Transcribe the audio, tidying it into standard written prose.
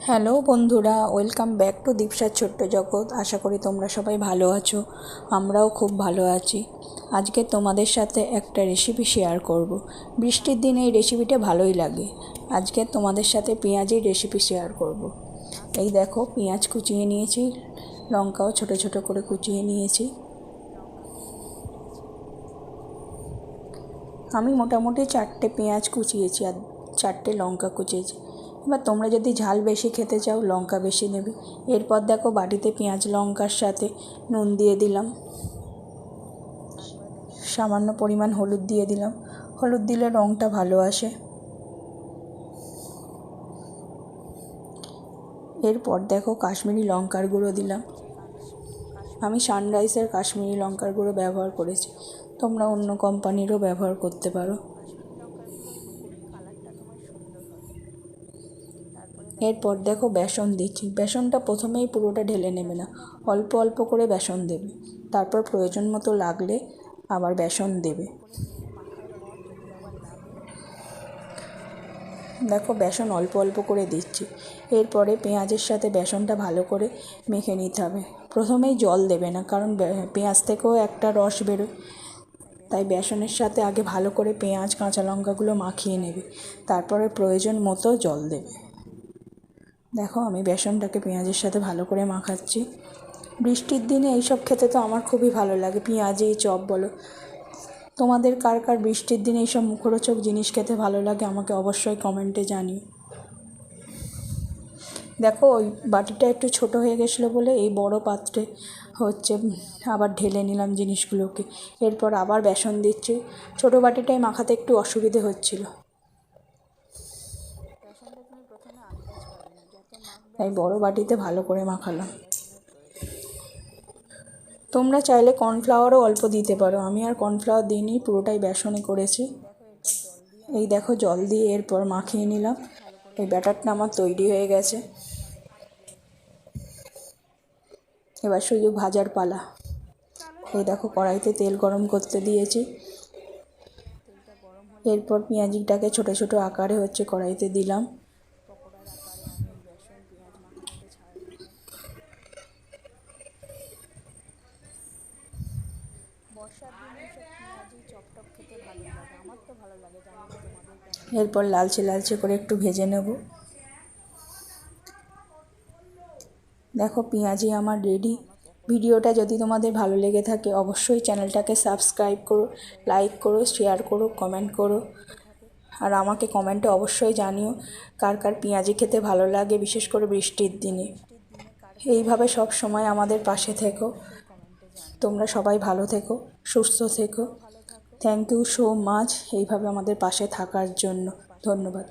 Hello বন্ধুরা, welcome back to দীপসার ছোট্ট জগৎ। আশা করি তোমরা সবাই ভালো আছো। আমরাও খুব ভালো আছি। আজকে তোমাদের সাথে একটা রেসিপি শেয়ার করব। বৃষ্টির দিনে এই রেসিপিটা ভালোই লাগে। আজকে তোমাদের সাথে পেঁয়াজের রেসিপি শেয়ার করব। এই দেখো, পেঁয়াজ কুচিয়ে নিয়েছি, লঙ্কাও ছোট ছোট করে কুচিয়ে নিয়েছি। আমি মোটামুটি 4টে পেঁয়াজ কুচিয়েছি আর 4টে লঙ্কা কুচিয়েছি। এবার তোমরা যদি ঝাল বেশি খেতে চাও লঙ্কা বেশি নেবে। এরপর দেখো, বাটিতে পেঁয়াজ লঙ্কার সাথে নুন দিয়ে দিলাম, সামান্য পরিমাণ হলুদ দিয়ে দিলাম। হলুদ দিলে রঙটা ভালো আসে। এরপর দেখো, কাশ্মীরি লঙ্কার গুঁড়ো দিলাম। আমি সানরাইজের কাশ্মীরি লঙ্কার গুঁড়ো ব্যবহার করেছি, তোমরা অন্য কোম্পানিরও ব্যবহার করতে পারো। এরপর দেখো, বেসন দিচ্ছি। বেসনটা প্রথমেই পুরোটা ঢেলে নেবে না, অল্প অল্প করে বেসন দেবে। তারপর প্রয়োজন মতো লাগলে আবার বেসন দেবে। দেখো, বেসন অল্প অল্প করে দিচ্ছি। এরপরে পেঁয়াজের সাথে বেসনটা ভালো করে মেখে নিতে হবে। প্রথমেই জল দেবে না, কারণ পেঁয়াজ থেকেও একটা রস বেরোয়। তাই বেসনের সাথে আগে ভালো করে পেঁয়াজ কাঁচা লঙ্কাগুলো মাখিয়ে নেবে, তারপরে প্রয়োজন মতো জল দেবে। দেখো, আমি বেসনটাকে পেঁয়াজের সাথে ভালো করে মাখাচ্ছি। বৃষ্টির দিনে এইসব খেতে তো আমার খুবই ভালো লাগে, পেঁয়াজি চপ বলো। তোমাদের কার কার বৃষ্টির দিনে এইসব মুখরোচক জিনিস খেতে ভালো লাগে আমাকে অবশ্যই কমেন্টে জানিও। দেখো, ওই বাটিটা একটু ছোট হয়ে গেছিলো বলে এই বড় পাত্রে আবার ঢেলে নিলাম জিনিসগুলোকে। এরপর আবার বেসন দিচ্ছি। ছোট বাটিটায় মাখাতে একটু অসুবিধে হচ্ছিল, তাই বড় বাটিতে ভালো করে মাখালাম। তোমরা চাইলে কর্নফ্লাওয়ারও অল্প দিতে পারো, আমি আর কর্নফ্লাওয়ার দিইনি, পুরোটাই বেসনে করেছি। এই দেখো, জল দিয়ে এরপর মাখিয়ে নিলাম। এই ব্যাটারটা আমার তৈরি হয়ে গেছে। এবার শুধু ভাজার পালা। এই দেখো, কড়াইতে তেল গরম করতে দিয়েছি। এরপর পেঁয়াজিটাকে ছোট ছোট আকারে কড়াইতে দিলাম। এরপর লালচে লালচে করে একটু ভেজে নেব। দেখো, পেঁয়াজি আমার রেডি। ভিডিওটা যদি তোমাদের ভালো লেগে থাকে অবশ্যই চ্যানেলটাকে সাবস্ক্রাইব করো, লাইক করো, শেয়ার করো, কমেন্ট করো। আর আমাকে কমেন্টে অবশ্যই জানিও কার কার পেঁয়াজি খেতে ভালো লাগে, বিশেষ করে বৃষ্টির দিনে। এইভাবে সব সময় আমাদের পাশে থেকো। তোমরা সবাই ভালো থেকো, সুস্থ থেকো। থ্যাংক ইউ সো মাচ এইভাবে আমাদের পাশে থাকার জন্য। ধন্যবাদ।